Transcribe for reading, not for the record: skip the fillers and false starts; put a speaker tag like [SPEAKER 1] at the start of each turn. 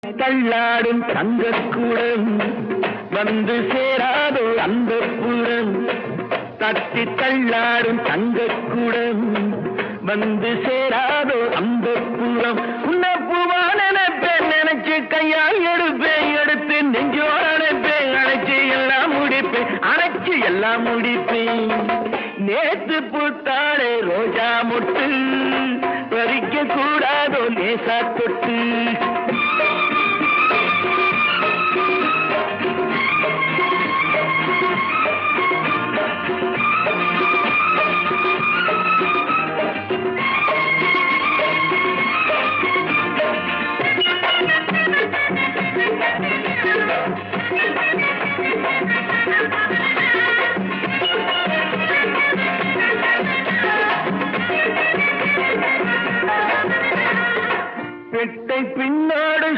[SPEAKER 1] தள்ளாடும் தங்கக்கூடம் வந்து சேராதோ அந்த புறம். தட்டி தள்ளாடும் தங்கக்கூடம் வந்து சேராதோ அந்த புறம். உன்ன பூவா நினைப்பேன் நினைச்சு கையால் எடுப்பேன் எடுத்து நெஞ்சோட அணைப்பேன் அணைச்சு எல்லாம் முடிப்பேன் அணைச்சு எல்லாம் முடிப்பேன். நேத்து பூத்தாளே ரோஜா மொட்டு பறிக்க கூடாதோ லேசா தொட்டு. பெட்டை பின்னோடு